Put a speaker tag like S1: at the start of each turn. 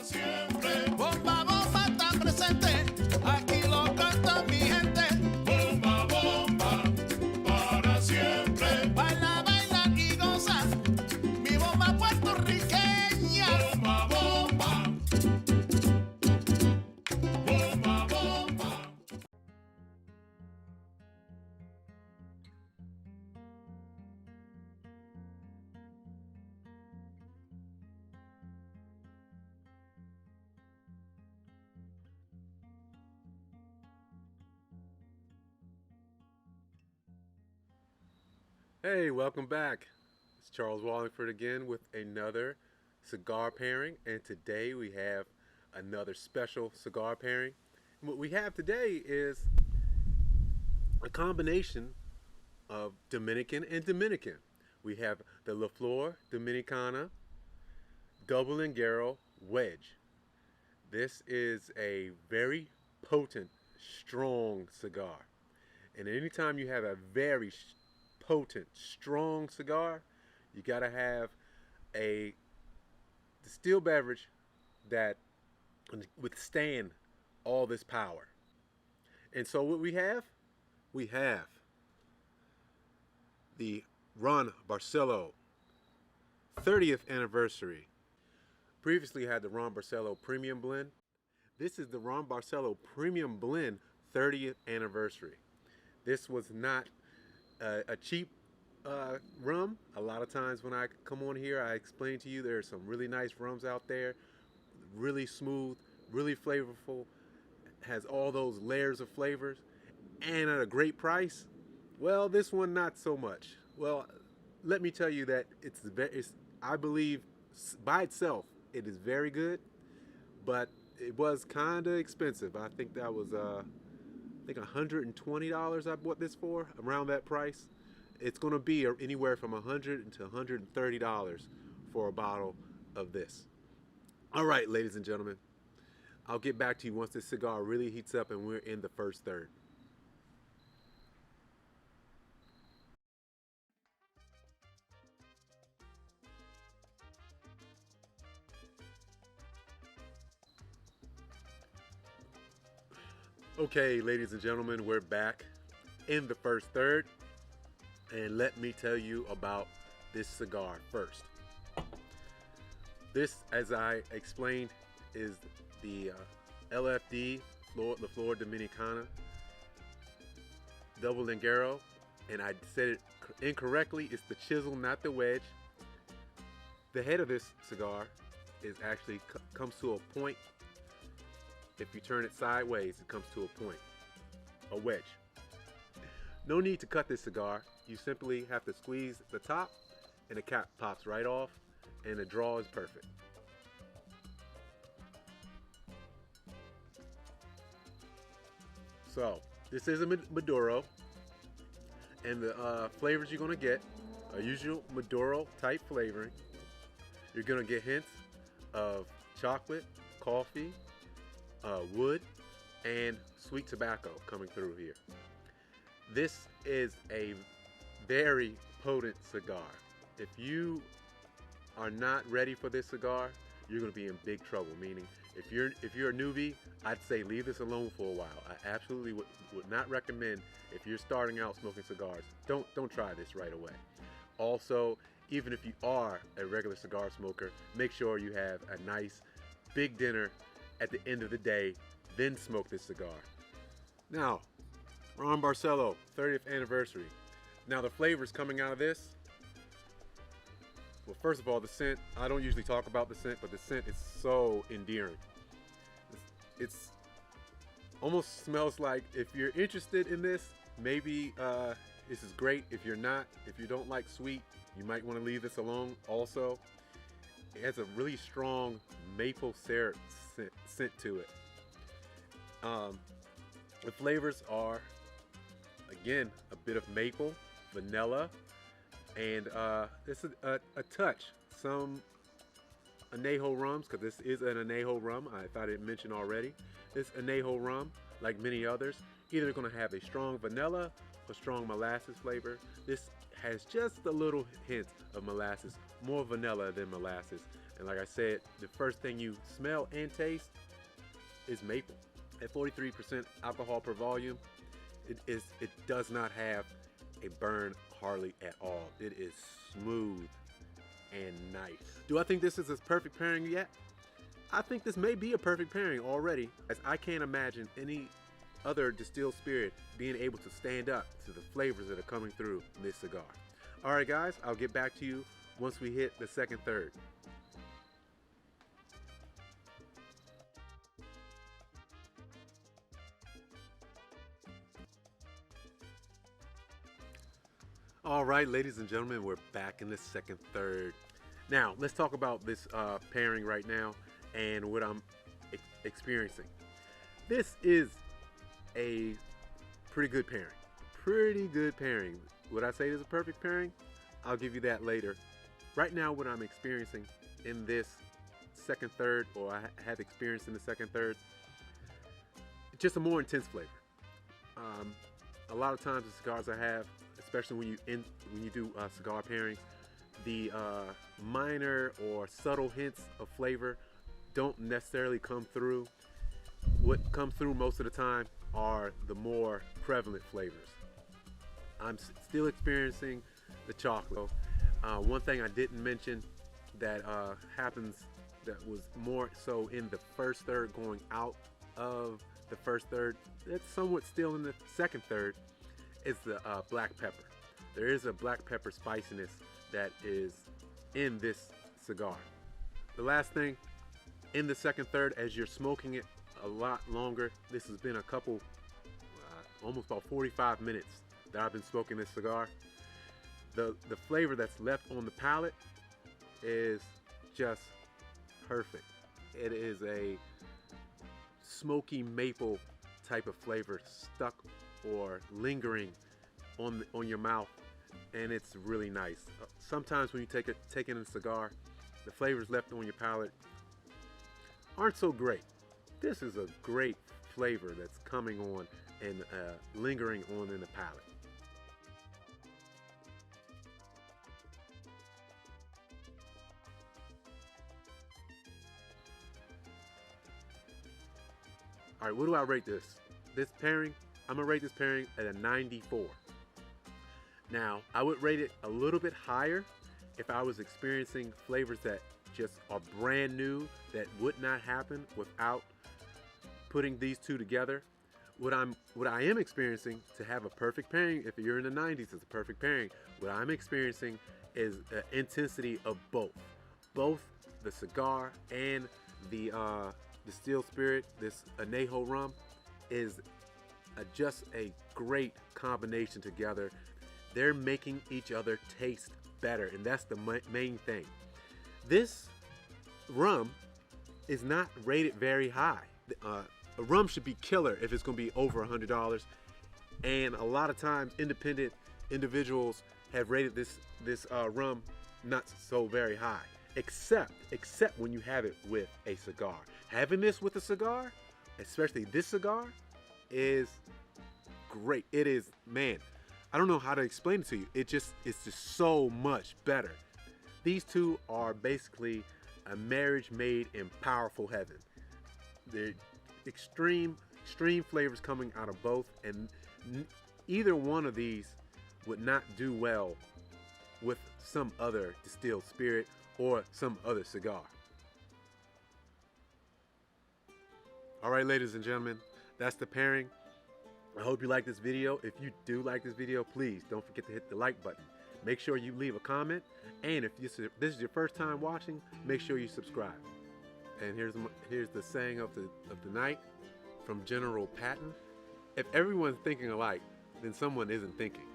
S1: Bomba, bomba está presente, aquí lo canta mi gente. Bomba, bomba, para siempre. Baila, baila y goza, mi bomba puertorriqueña. Bomba, bomba, bomba, bomba.
S2: Hey, welcome back. It's Charles Walhingford again with another cigar pairing, and today we have another special cigar pairing. And what we have today is a combination of Dominican and Dominican. We have the Flor Dominicana Double Lingero Wedge. This is a very potent, strong cigar. And anytime you have a very potent, strong cigar, you gotta have a distilled beverage that can withstand all this power. And so what we have the Ron Barcelo 30th anniversary. Previously had the Ron Barcelo Premium Blend. This is the Ron Barcelo Premium Blend 30th anniversary. This was not a cheap rum. A lot of times when I come on here, I explain to you there's some really nice rums out there, really smooth, really flavorful, has all those layers of flavors, and at a great price. Well, this one not so much. Well, let me tell you that it's I believe by itself it is very good, but it was kind of expensive. I think that was I think $120 I bought this for, around that price. It's going to be anywhere from $100 to $130 for a bottle of this. All right, ladies and gentlemen, I'll get back to you once this cigar really heats up and we're in the first third. Okay, ladies and gentlemen, we're back in the first third, and let me tell you about this cigar first. This, as I explained, is the LFD, the Flor Dominicana Double Lingero, and I said it incorrectly. It's the chisel, not the wedge. The head of this cigar is actually comes to a point. If you turn it sideways, it comes to a point, a wedge. No need to cut this cigar. You simply have to squeeze the top and the cap pops right off, and the draw is perfect. So this is a Maduro, and the flavors you're gonna get are usual Maduro type flavoring. You're gonna get hints of chocolate, coffee, wood, and sweet tobacco coming through here. This is a very potent cigar. If you are not ready for this cigar, you're going to be in big trouble. Meaning, if you're a newbie, I'd say leave this alone for a while. I absolutely would not recommend, if you're starting out smoking cigars, don't try this right away. Also, even if you are a regular cigar smoker, make sure you have a nice big dinner at the end of the day, then smoke this cigar. Now, Ron Barcelo 30th anniversary. Now the flavors coming out of this, well, first of all, the scent. I don't usually talk about the scent, but the scent is so endearing. It's almost smells like, if you're interested in this, maybe this is great. If you're not, if you don't like sweet, you might want to leave this alone. Also, it has a really strong maple syrup scent to it. The flavors are, again, a bit of maple, vanilla, and this is a touch. Some Anejo rums, because this is an Anejo rum, if I didn't mention already. This Anejo rum, like many others, either going to have a strong vanilla or strong molasses flavor. This has just a little hint of molasses, more vanilla than molasses. And like I said, the first thing you smell and taste is maple. At 43% alcohol per volume, it does not have a burn hardly at all. It is smooth and nice. Do I think this is a perfect pairing yet? I think this may be a perfect pairing already, as I can't imagine any other distilled spirit being able to stand up to the flavors that are coming through this cigar. All right, guys, I'll get back to you once we hit the second third. All right, ladies and gentlemen, we're back in the second third. Now, let's talk about this pairing right now and what I'm experiencing. This is a pretty good pairing. Pretty good pairing. Would I say it is a perfect pairing? I'll give you that later. Right now, what I'm experiencing in this second third, or I have experienced in the second third, just a more intense flavor. A lot of times the cigars I have, especially when you do cigar pairings, the minor or subtle hints of flavor don't necessarily come through. What comes through most of the time are the more prevalent flavors. I'm still experiencing the chocolate. One thing I didn't mention that happens, that was more so in the first third, going out of the first third, it's somewhat still in the second third, is the black pepper. There is a black pepper spiciness that is in this cigar. The last thing, in the second third, as you're smoking it a lot longer, this has been a couple, almost about 45 minutes that I've been smoking this cigar. The flavor that's left on the palate is just perfect. It is a smoky maple type of flavor stuck or lingering on your mouth, and it's really nice. Sometimes when you take in a cigar, the flavors left on your palate aren't so great. This is a great flavor that's coming on and lingering on in the palate. All right, what do I rate this? This pairing, I'm gonna rate this pairing at a 94. Now, I would rate it a little bit higher if I was experiencing flavors that just are brand new, that would not happen without putting these two together. What I am experiencing to have a perfect pairing, if you're in the 90s, it's a perfect pairing. What I'm experiencing is the intensity of both the cigar and the distilled spirit. This Anejo rum is just a great combination together. They're making each other taste better, and that's the main thing. This rum is not rated very high. A rum should be killer if it's going to be over $100, and a lot of times independent individuals have rated this rum not so very high, except when you have it with a cigar. Having this with a cigar, especially this cigar, is great. It is, man, I don't know how to explain it to you. It's just so much better. These two are basically a marriage made in powerful heaven. They're extreme flavors coming out of both, and either one of these would not do well with some other distilled spirit or some other cigar. All right, ladies and gentlemen, that's the pairing. I hope you like this video. If you do like this video, please don't forget to hit the like button. Make sure you leave a comment, and if this is your first time watching, make sure you subscribe. And here's the saying of the night from General Patton: if everyone's thinking alike, then someone isn't thinking.